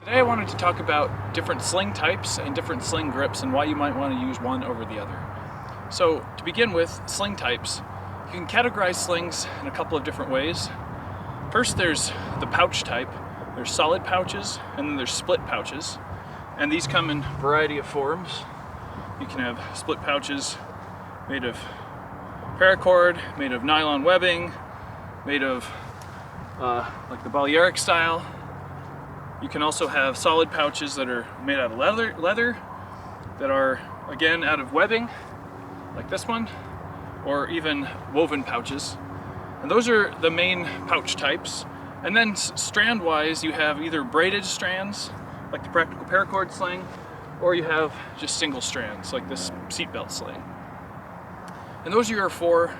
Today I wanted to talk about different sling types and different sling grips and why you might want to use one over the other. So to begin with, sling types. You can categorize slings in a couple of different ways. First, there's the pouch type. There's solid pouches and then there's split pouches. And these come in a variety of forms. You can have split pouches made of paracord, made of nylon webbing, made of like the Balearic style. You can also have solid pouches that are made out of leather that are, again, out of webbing, like this one, or even woven pouches. And those are the main pouch types. And then strand-wise, you have either braided strands, like the practical paracord sling, or you have just single strands, like this seatbelt sling. And those are your four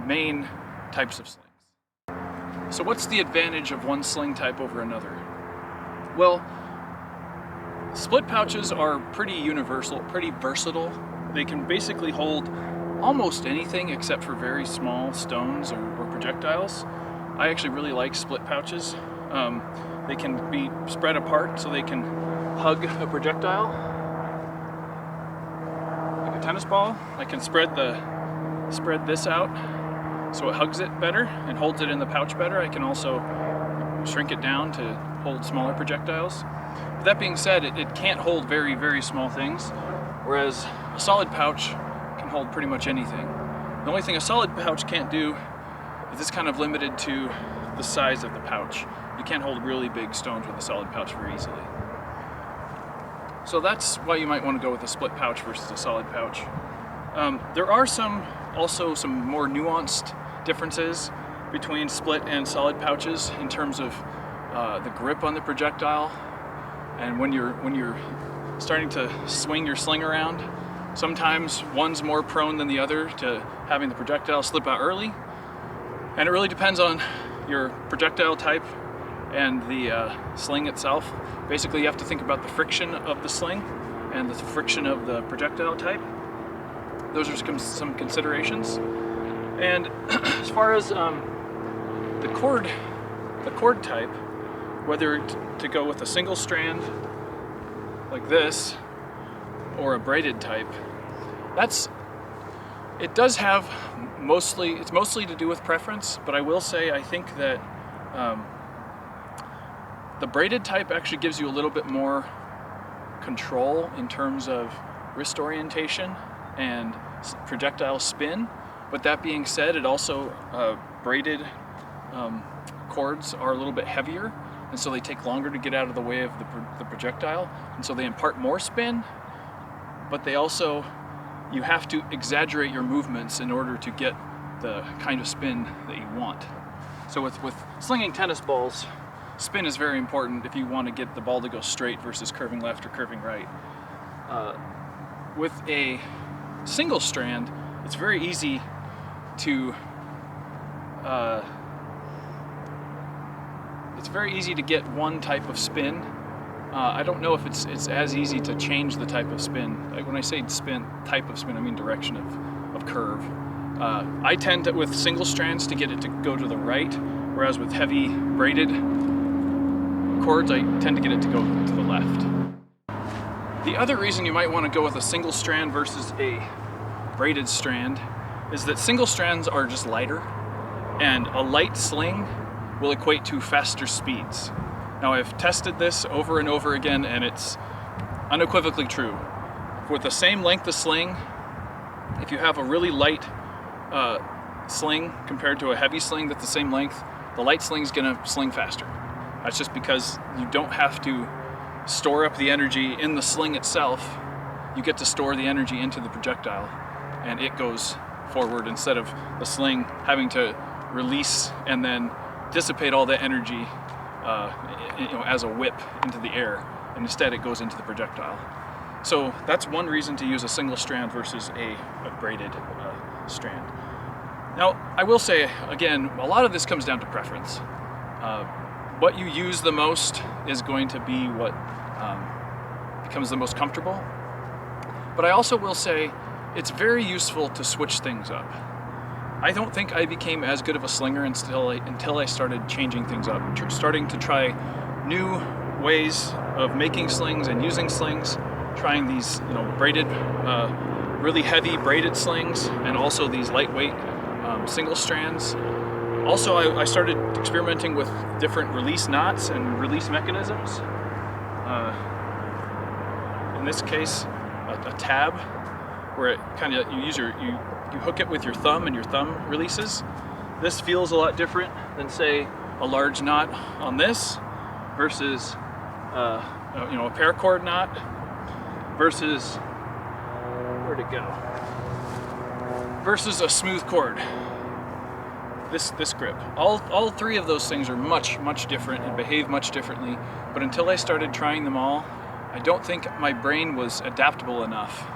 main types of slings. So what's the advantage of one sling type over another? Well, split pouches are pretty universal, pretty versatile. They can basically hold almost anything except for very small stones or projectiles. I actually really like split pouches. They can be spread apart so they can hug a projectile. Like a tennis ball, I can spread this out so it hugs it better and holds it in the pouch better. I can also shrink it down to hold smaller projectiles. But that being said, it can't hold very, very small things, whereas a solid pouch can hold pretty much anything. The only thing a solid pouch can't do is it's kind of limited to the size of the pouch. You can't hold really big stones with a solid pouch very easily. So that's why you might want to go with a split pouch versus a solid pouch. There are also some more nuanced differences between split and solid pouches in terms of the grip on the projectile, and when you're starting to swing your sling around, sometimes one's more prone than the other to having the projectile slip out early, and it really depends on your projectile type and the sling itself. Basically, you have to think about the friction of the sling and the friction of the projectile type. Those are some considerations. And as far as the cord type, whether to go with a single strand like this or a braided type, it's mostly to do with preference, but I will say I think that the braided type actually gives you a little bit more control in terms of wrist orientation and projectile spin. But that being said, it also braided cords are a little bit heavier, and so they take longer to get out of the way of the projectile, and so they impart more spin, but they also, you have to exaggerate your movements in order to get the kind of spin that you want. So with slinging tennis balls, spin is very important if you want to get the ball to go straight versus curving left or curving right. With a single strand, it's very easy to get one type of spin. I don't know if it's as easy to change the type of spin. Like when I say type of spin, I mean direction of curve. I tend to, with single strands, to get it to go to the right, whereas with heavy braided cords, I tend to get it to go to the left. The other reason you might want to go with a single strand versus a braided strand is that single strands are just lighter, and a light sling will equate to faster speeds. Now, I've tested this over and over again, and it's unequivocally true. With the same length of sling, if you have a really light sling compared to a heavy sling that's the same length, the light sling's gonna sling faster. That's just because you don't have to store up the energy in the sling itself. You get to store the energy into the projectile, and it goes forward instead of the sling having to release and then dissipate all that energy as a whip into the air, and instead it goes into the projectile. So that's one reason to use a single strand versus a braided strand. Now, I will say, again, a lot of this comes down to preference. What you use the most is going to be what becomes the most comfortable. But I also will say it's very useful to switch things up. I don't think I became as good of a slinger until I started changing things up, starting to try new ways of making slings and using slings, trying these, braided, really heavy braided slings, and also these lightweight single strands. Also, I started experimenting with different release knots and release mechanisms. In this case, a tab, where it kind of you hook it with your thumb and your thumb releases. This feels a lot different than, say, a large knot on this versus a paracord knot versus, where'd it go? Versus a smooth cord. This grip. All three of those things are much different and behave much differently, but until I started trying them all, I don't think my brain was adaptable enough.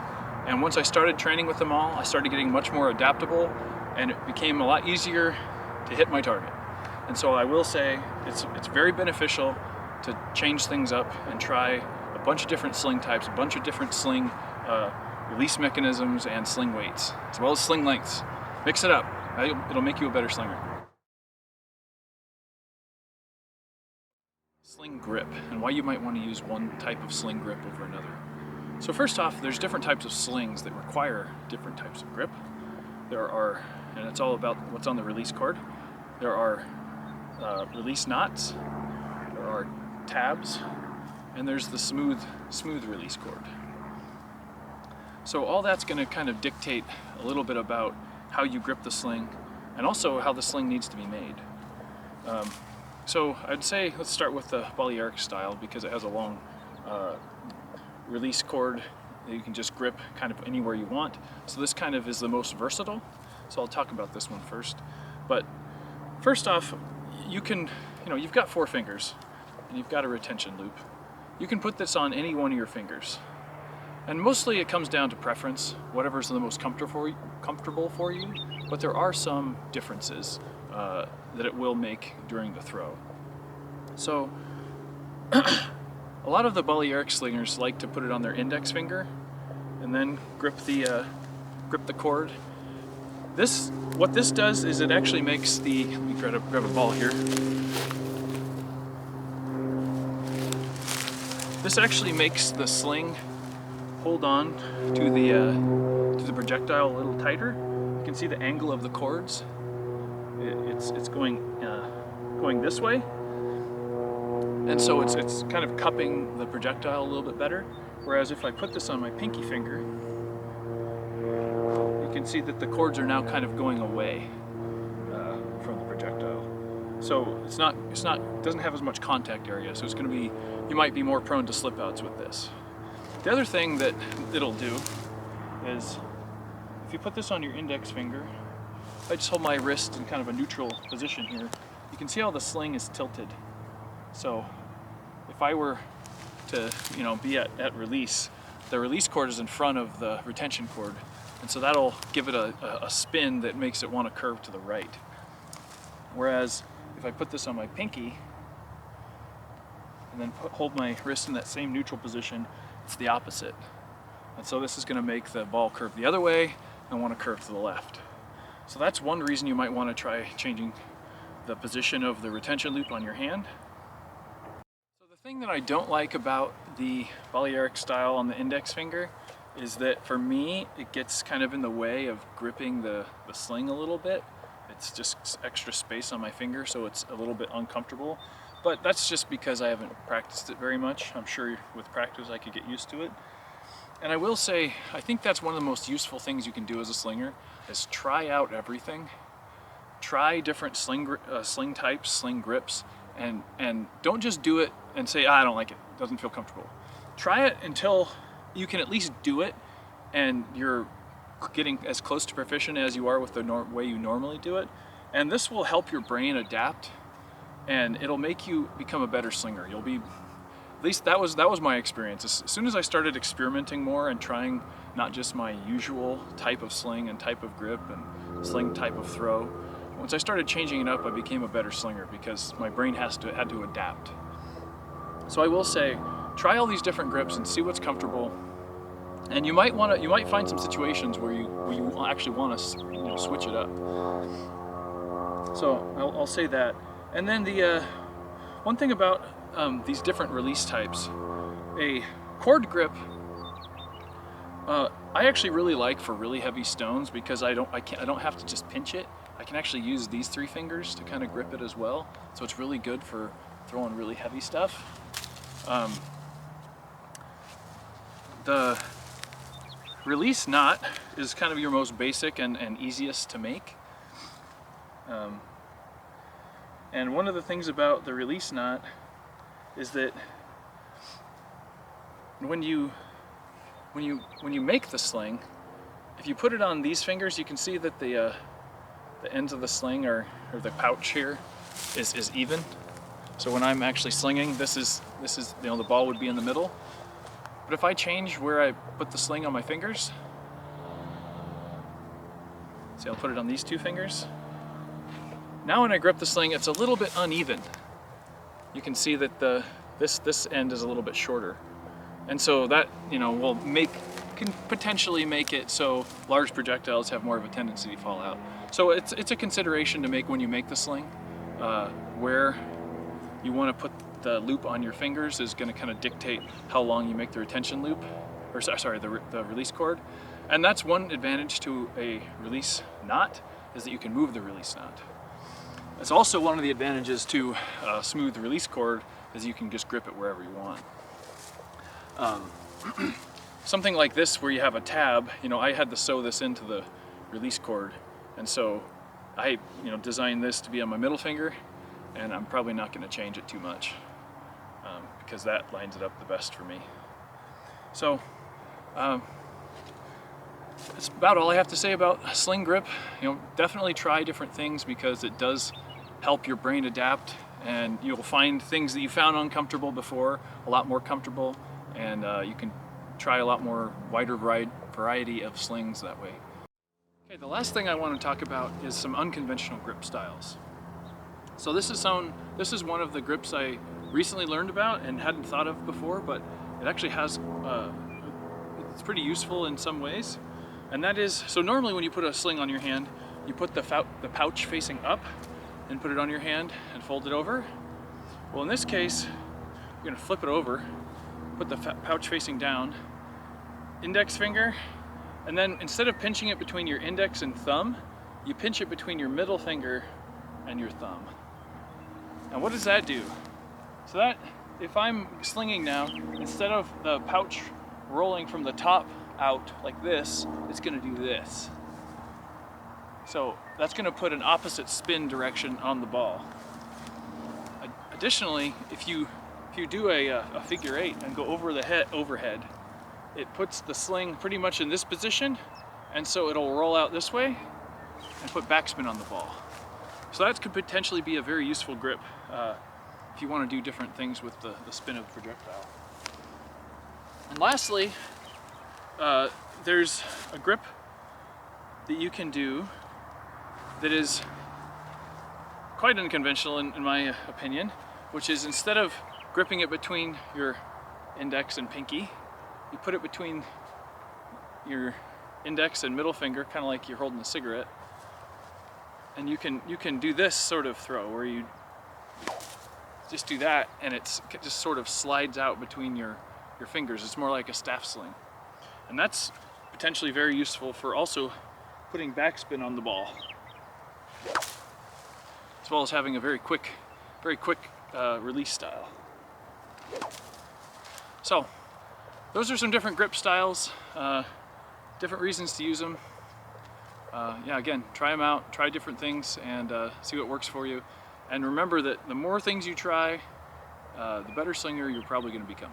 And once I started training with them all, I started getting much more adaptable, and it became a lot easier to hit my target. And so I will say it's very beneficial to change things up and try a bunch of different sling types, a bunch of different sling release mechanisms and sling weights, as well as sling lengths. Mix it up. It'll make you a better slinger. Sling grip, and why you might want to use one type of sling grip over another. So first off, there's different types of slings that require different types of grip. There are, and it's all about what's on the release cord, there are release knots, there are tabs, and there's the smooth release cord. So all that's going to kind of dictate a little bit about how you grip the sling, and also how the sling needs to be made. So I'd say let's start with the Balearic style, because it has a long release cord that you can just grip kind of anywhere you want. So this kind of is the most versatile. So I'll talk about this one first. But first off, you've got 4 fingers and you've got a retention loop. You can put this on any one of your fingers. And mostly it comes down to preference, whatever's the most comfortable for you, but there are some differences that it will make during the throw. So a lot of the Balearic slingers like to put it on their index finger and then grip the cord. What this does is it actually makes let me try to grab a ball here. This actually makes the sling hold on to the projectile a little tighter. You can see the angle of the cords. It's going this way, and so it's kind of cupping the projectile a little bit better. Whereas if I put this on my pinky finger, you can see that the cords are now kind of going away from the projectile. So it doesn't have as much contact area. So you might be more prone to slip outs with this. The other thing that it'll do is, if you put this on your index finger, I just hold my wrist in kind of a neutral position here, you can see how the sling is tilted. So if I were to be at release, the release cord is in front of the retention cord, and so that'll give it a spin that makes it want to curve to the right. Whereas if I put this on my pinky and then hold my wrist in that same neutral position, it's the opposite. And so this is going to make the ball curve the other way and want to curve to the left. So that's one reason you might want to try changing the position of the retention loop on your hand. So the thing that I don't like about the Balearic style on the index finger is that for me it gets kind of in the way of gripping the sling a little bit. It's just extra space on my finger, so it's a little bit uncomfortable. But that's just because I haven't practiced it very much. I'm sure with practice I could get used to it. And I will say, I think that's one of the most useful things you can do as a slinger, is try out everything. Try different sling types, sling grips, and don't just do it and say, I don't like it, doesn't feel comfortable. Try it until you can at least do it and you're getting as close to proficient as you are with the way you normally do it. And this will help your brain adapt, and it'll make you become a better slinger. You'll be, at least that was my experience. As soon as I started experimenting more and trying not just my usual type of sling and type of grip and sling type of throw, once I started changing it up, I became a better slinger because my brain had to adapt. So I will say, try all these different grips and see what's comfortable. And you might find some situations where you actually want to switch it up. So I'll say that. And then the one thing about these different release types. A cord grip, I actually really like for really heavy stones because I don't have to just pinch it. I can actually use these 3 fingers to kind of grip it as well. So it's really good for throwing really heavy stuff. The release knot is kind of your most basic and easiest to make. And one of the things about the release knot is that when you make the sling, if you put it on these fingers, you can see that the ends of the sling or the pouch here is even. So when I'm actually slinging, this is the ball would be in the middle. But if I change where I put the sling on my fingers, see, I'll put it on these 2 fingers. Now when I grip the sling, it's a little bit uneven. You can see that this end is a little bit shorter. And so that, can potentially make it so large projectiles have more of a tendency to fall out. So it's a consideration to make when you make the sling. Where you want to put the loop on your fingers is going to kind of dictate how long you make the retention loop, or sorry, the release cord. And that's one advantage to a release knot, is that you can move the release knot. It's also one of the advantages to a smooth release cord, is you can just grip it wherever you want. Something like this where you have a tab, I had to sew this into the release cord, and so I designed this to be on my middle finger, and I'm probably not going to change it too much because that lines it up the best for me. So that's about all I have to say about sling grip. Definitely try different things because it does help your brain adapt, and you'll find things that you found uncomfortable before a lot more comfortable, and you can try a lot more wider variety of slings that way. Okay, the last thing I want to talk about is some unconventional grip styles. So this is one of the grips I recently learned about and hadn't thought of before, but it actually has it's pretty useful in some ways. And that is, so normally when you put a sling on your hand, you put the pouch facing up and put it on your hand and fold it over. Well, in this case, you're going to flip it over, put the pouch facing down, index finger, and then instead of pinching it between your index and thumb, you pinch it between your middle finger and your thumb. Now what does that do? So that, if I'm slinging now, instead of the pouch rolling from the top out like this, it's going to do this. So that's going to put an opposite spin direction on the ball. Additionally, if you do a figure 8 and go over the head overhead, it puts the sling pretty much in this position, and so it'll roll out this way and put backspin on the ball. So that could potentially be a very useful grip if you want to do different things with the spin of the projectile. And lastly, there's a grip that you can do that is quite unconventional in my opinion, which is instead of gripping it between your index and pinky, you put it between your index and middle finger, kind of like you're holding a cigarette, and you can do this sort of throw where you just do that, and it just sort of slides out between your fingers. It's more like a staff sling, and that's potentially very useful for also putting backspin on the ball, as well as having a very quick release style. So those are some different grip styles, different reasons to use them. Yeah, again, try them out, try different things, and see what works for you. And remember that the more things you try, the better slinger you're probably going to become.